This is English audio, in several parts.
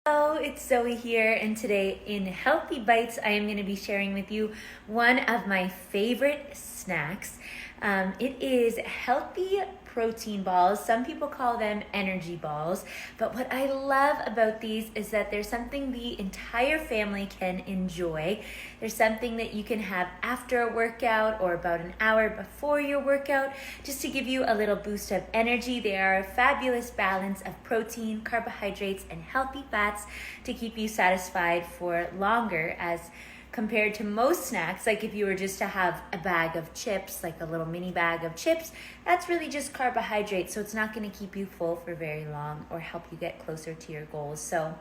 Hello, it's Zoe here, and today in Healthy Bites, I am going to be sharing with you one of my favorite snacks. It is healthy protein balls. Some people call them energy balls, but what I love about these is that there's something the entire family can enjoy. There's something that you can have after a workout or about an hour before your workout, just to give you a little boost of energy. They are a fabulous balance of protein, carbohydrates, and healthy fats to keep you satisfied for longer, as compared to most snacks. Like if you were just to have a bag of chips, like a little mini bag of chips, that's really just carbohydrates, so it's not going to keep you full for very long or help you get closer to your goals. So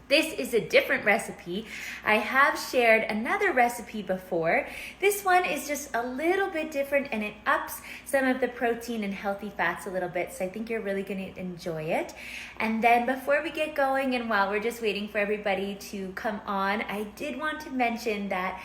this is a different recipe. I have shared another recipe before. This one is just a little bit different, and it ups some of the protein and healthy fats a little bit, so I think you're really going to enjoy it. And then before we get going, and while we're just waiting for everybody to come on, I did want to mention that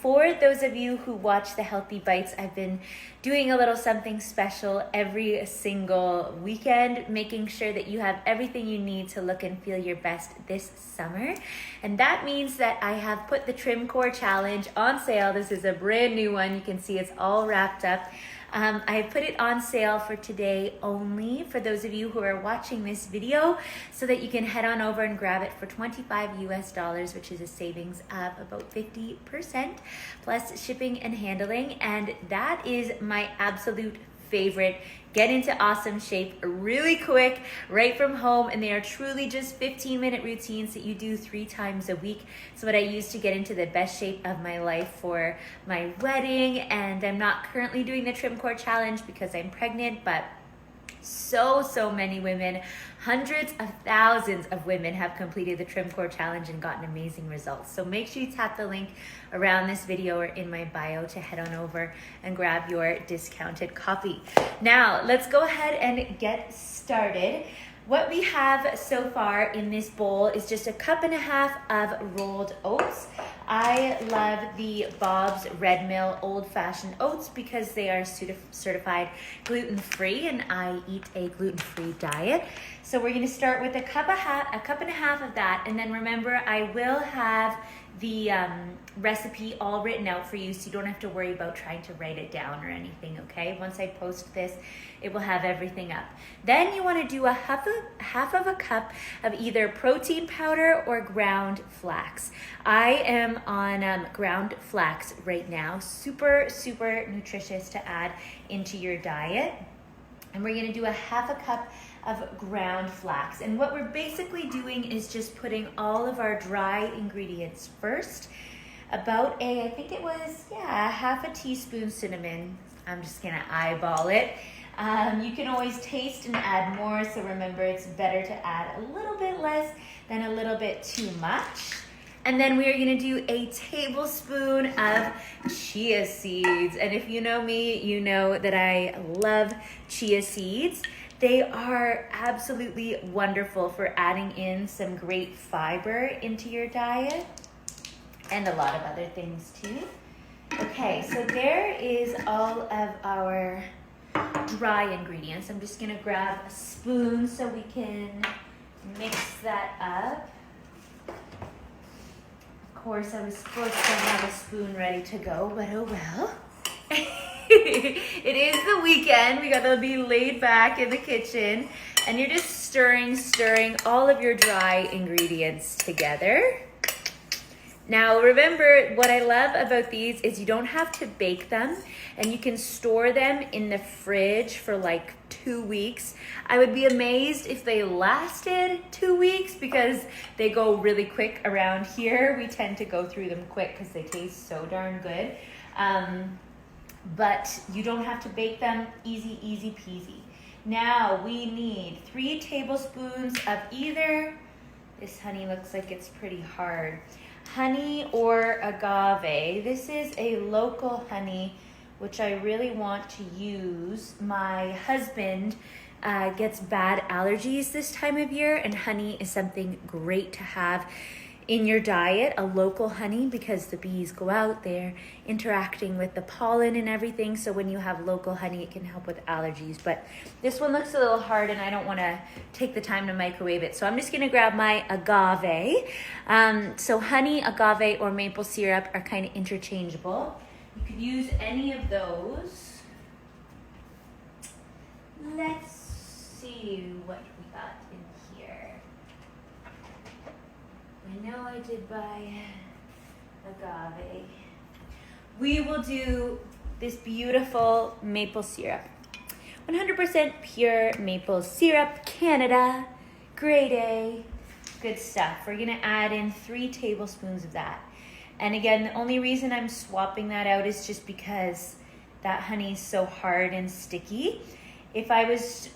for those of you who watch the Healthy Bites, I've been doing a little something special every single weekend, making sure that you have everything you need to look and feel your best this summer. And that means that I have put the Trim Core Challenge on sale. This is a brand new one. You can see it's all wrapped up. I put it on sale for today only for those of you who are watching this video, so that you can head on over and grab it for $25 US, which is a savings of about 50% plus shipping and handling. And that is my absolute favorite. Get into awesome shape really quick, right from home, and they are truly just 15-minute routines that you do 3 times a week. It's what I use to get into the best shape of my life for my wedding, and I'm not currently doing the Trim Core Challenge because I'm pregnant, but so many women, hundreds of thousands of women have completed the Trim Core Challenge and gotten amazing results. So make sure you tap the link around this video or in my bio to head on over and grab your discounted copy. Now, let's go ahead and get started. What we have so far in this bowl is just 1.5 cups of rolled oats. I love the Bob's Red Mill Old Fashioned Oats because they are certified gluten-free, and I eat a gluten-free diet. So we're going to start with 1.5 cups of that, and then remember, I will have the recipe all written out for you, so you don't have to worry about trying to write it down or anything, okay? Once I post this, it will have everything up. Then you want to do half of a cup of either protein powder or ground flax. I am on ground flax right now. Super nutritious to add into your diet. And we're going to do 1/2 cup of ground flax. And what we're basically doing is just putting all of our dry ingredients first. About I think it was, 1/2 teaspoon cinnamon. I'm just going to eyeball it. You can always taste and add more, so remember, it's better to add a little bit less than a little bit too much. And then we are going to do a tablespoon of chia seeds. And if you know me, you know that I love chia seeds. They are absolutely wonderful for adding in some great fiber into your diet, and a lot of other things too. Okay, so there is all of our dry ingredients. I'm just going to grab a spoon so we can mix that up. Of course, I was supposed to have a spoon ready to go, but oh well. It is the weekend. We got to be laid back in the kitchen, and you're just stirring all of your dry ingredients together. Now, remember, what I love about these is you don't have to bake them, and you can store them in the fridge for like 2 weeks. I would be amazed if they lasted 2 weeks because they go really quick around here. We tend to go through them quick because they taste so darn good. But you don't have to bake them. Easy peasy. Now, we need 3 tablespoons of either, this honey looks like it's pretty hard, honey or agave. This is a local honey, which I really want to use. My husband gets bad allergies this time of year, and honey is something great to have in your diet a local honey, because the bees go out there interacting with the pollen and everything. So when you have local honey, it can help with allergies. But this one looks a little hard and I don't want to take the time to microwave it. So I'm just going to grab my agave. So honey, agave, or maple syrup are kind of interchangeable. You could use any of those. Let's see what we got in here. I know I did buy agave. We will do this beautiful maple syrup. 100% pure maple syrup, Canada, grade A, good stuff. We're gonna add in 3 tablespoons of that. And again, the only reason I'm swapping that out is just because that honey is so hard and sticky. If I was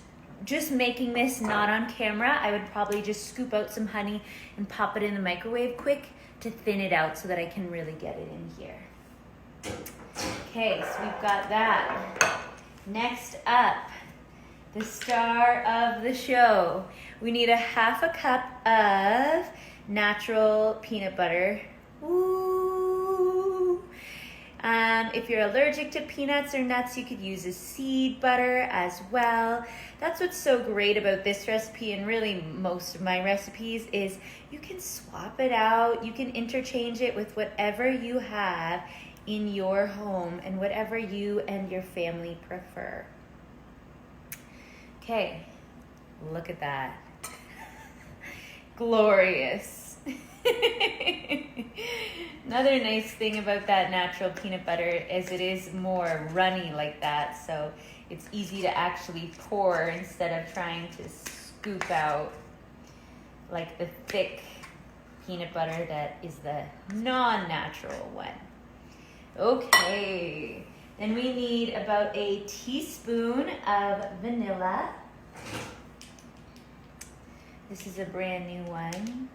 just making this not on camera, I would probably just scoop out some honey and pop it in the microwave quick to thin it out so that I can really get it in here. Okay, so we've got that. Next up, the star of the show. We need 1/2 cup of natural peanut butter. Ooh. If you're allergic to peanuts or nuts, you could use a seed butter as well. That's what's so great about this recipe, and really most of my recipes, is you can swap it out. You can interchange it with whatever you have in your home and whatever you and your family prefer. Okay, look at that. Glorious. Another nice thing about that natural peanut butter is it is more runny like that, so it's easy to actually pour instead of trying to scoop out like the thick peanut butter that is the non-natural one. Okay, then we need about a teaspoon of vanilla. This is a brand new one.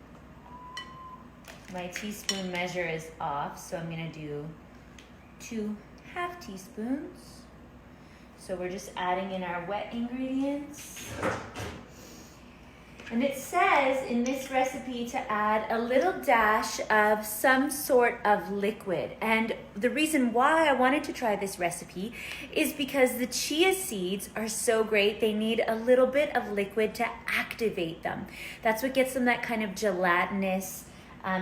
My teaspoon measure is off, so I'm gonna do 2 half teaspoons. So we're just adding in our wet ingredients. And it says in this recipe to add a little dash of some sort of liquid. And the reason why I wanted to try this recipe is because the chia seeds are so great. They need a little bit of liquid to activate them. That's what gets them that kind of gelatinous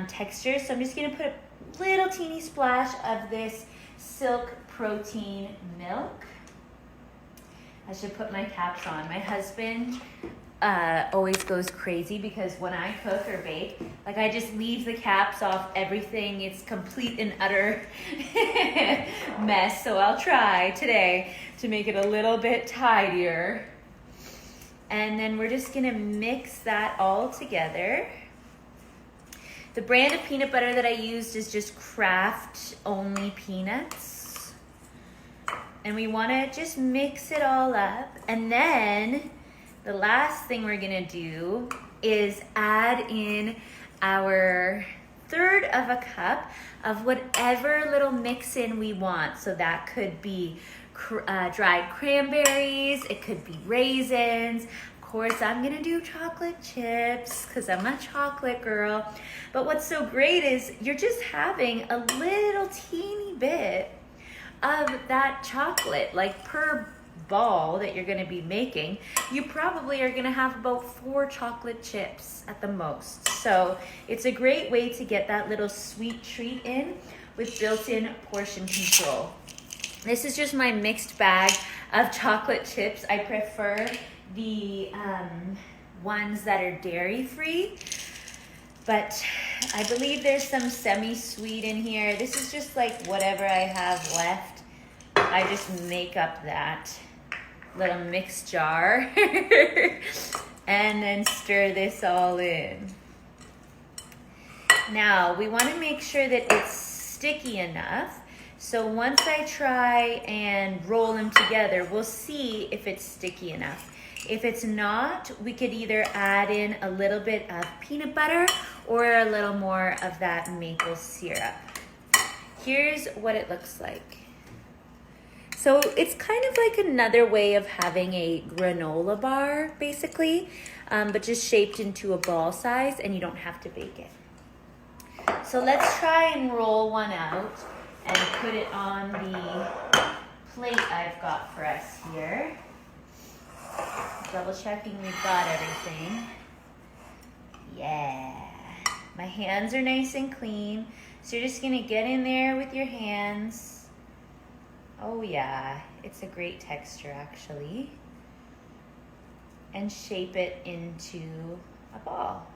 texture. So I'm just gonna put a little teeny splash of this silk protein milk. I should put my caps on. My husband always goes crazy because when I cook or bake, like I just leave the caps off everything. It's complete and utter mess. So I'll try today to make it a little bit tidier. And then we're just gonna mix that all together. The brand of peanut butter that I used is just Kraft only peanuts. And we wanna just mix it all up. And then the last thing we're gonna do is add in our 1/3 of a cup of whatever little mix-in we want. So that could be dried cranberries, it could be raisins. Of course, I'm gonna do chocolate chips because I'm a chocolate girl. But what's so great is you're just having a little teeny bit of that chocolate, like per ball that you're gonna be making, you probably are gonna have about 4 chocolate chips at the most. So it's a great way to get that little sweet treat in with built-in portion control. This is just my mixed bag of chocolate chips. I prefer the ones that are dairy-free, but I believe there's some semi-sweet in here. This is just like whatever I have left. I just make up that little mix jar and then stir this all in. Now we want to make sure that it's sticky enough. So once I try and roll them together, we'll see if it's sticky enough. If it's not, we could either add in a little bit of peanut butter or a little more of that maple syrup. Here's what it looks like. So it's kind of like another way of having a granola bar, basically, but just shaped into a ball size, and you don't have to bake it. So let's try and roll one out and put it on the plate I've got for us here. Double checking we've got everything. Yeah. My hands are nice and clean. So you're just gonna get in there with your hands. Oh yeah, it's a great texture actually. And shape it into a ball.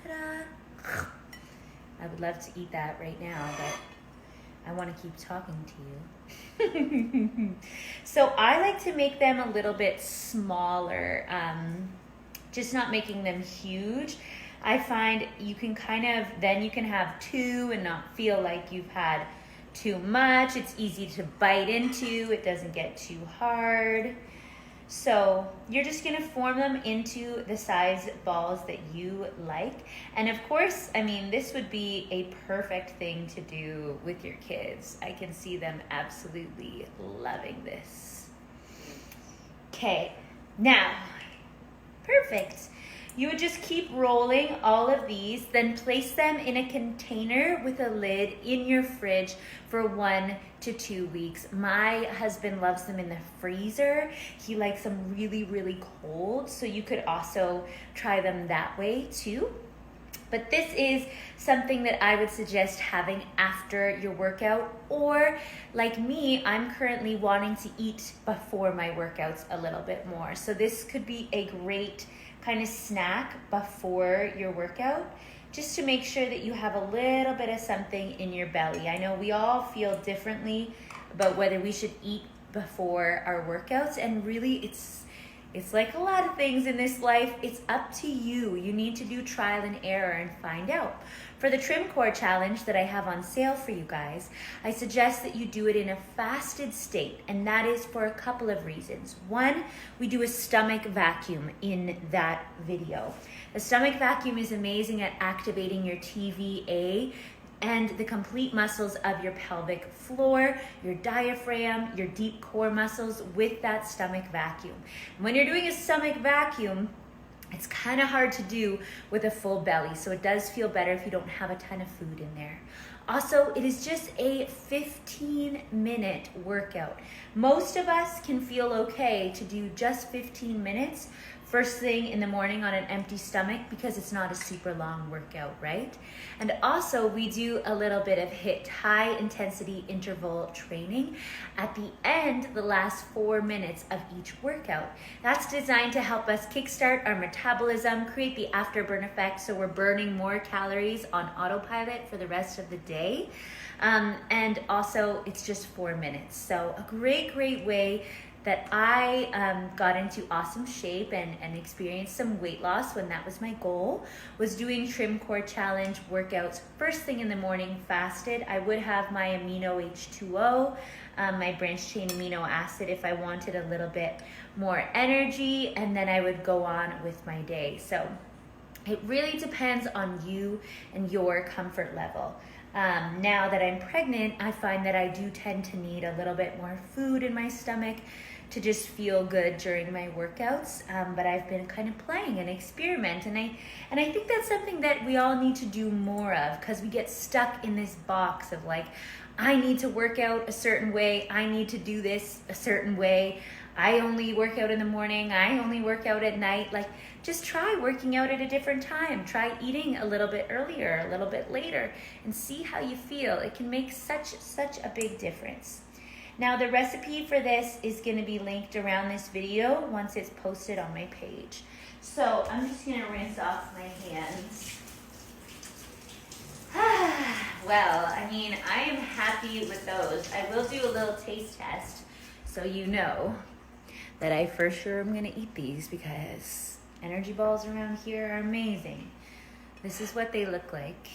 Ta-da! I would love to eat that right now, but I want to keep talking to you. So I like to make them a little bit smaller, just not making them huge. I find you can then you can have two and not feel like you've had too much. It's easy to bite into. It doesn't get too hard. So you're just gonna form them into the size balls that you like. And of course, I mean, this would be a perfect thing to do with your kids. I can see them absolutely loving this. Okay, now, perfect. You would just keep rolling all of these, then place them in a container with a lid in your fridge for 1 to 2 weeks. My husband loves them in the freezer. He likes them really, really cold, so you could also try them that way too. But this is something that I would suggest having after your workout, or like me, I'm currently wanting to eat before my workouts a little bit more. So this could be a great kind of snack before your workout, just to make sure that you have a little bit of something in your belly. I know we all feel differently about whether we should eat before our workouts, and really it's like a lot of things in this life, it's up to you. You need to do trial and error and find out. For the Trim Core Challenge that I have on sale for you guys, I suggest that you do it in a fasted state, and that is for a couple of reasons. One, we do a stomach vacuum in that video. The stomach vacuum is amazing at activating your TVA and the complete muscles of your pelvic floor, your diaphragm, your deep core muscles with that stomach vacuum. When you're doing a stomach vacuum, it's kind of hard to do with a full belly, so it does feel better if you don't have a ton of food in there. Also, it is just a 15-minute workout. Most of us can feel okay to do just 15 minutes first thing in the morning on an empty stomach because it's not a super long workout, right? And also we do a little bit of HIIT, high intensity interval training, at the end, the last 4 minutes of each workout. That's designed to help us kickstart our metabolism, create the afterburn effect, so we're burning more calories on autopilot for the rest of the day. And also it's just 4 minutes. So a great way that I got into awesome shape and experienced some weight loss when that was my goal, was doing Trim Core Challenge workouts first thing in the morning, fasted. I would have my amino H2O, my branched chain amino acid if I wanted a little bit more energy, and then I would go on with my day. So it really depends on you and your comfort level. Now that I'm pregnant, I find that I do tend to need a little bit more food in my stomach to just feel good during my workouts, but I've been kind of playing and experiment, and I think that's something that we all need to do more of, because we get stuck in this box of like, I need to work out a certain way, I need to do this a certain way, I only work out in the morning, I only work out at night. Like, just try working out at a different time. Try eating a little bit earlier, a little bit later, and see how you feel. It can make such a big difference. Now, the recipe for this is going to be linked around this video once it's posted on my page. So I'm just going to rinse off my hands. Well, I mean, I am happy with those. I will do a little taste test so you know that I for sure am going to eat these, because energy balls around here are amazing. This is what they look like.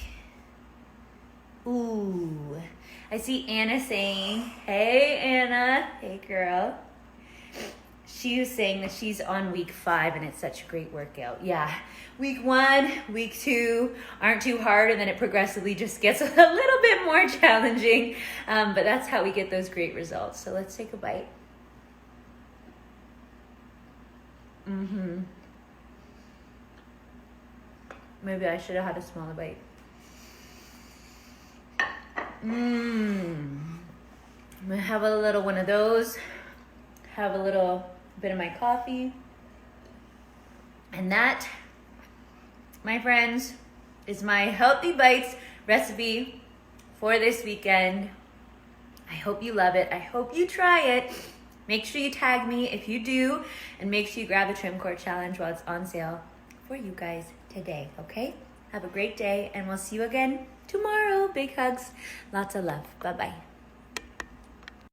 Ooh, I see Anna saying, hey Anna, hey girl. She was saying that she's on week 5 and it's such a great workout. Yeah, week 1, week 2 aren't too hard, and then it progressively just gets a little bit more challenging, but that's how we get those great results. So let's take a bite. Maybe I should have had a smaller bite. I'm gonna have a little one of those, have a little bit of my coffee. And that, my friends, is my Healthy Bites recipe for this weekend. I hope you love it. I hope you try it. Make sure you tag me if you do, and make sure you grab the Trim Core Challenge while it's on sale for you guys today, okay? Have a great day, and we'll see you again tomorrow. Big hugs. Lots of love. Bye-bye.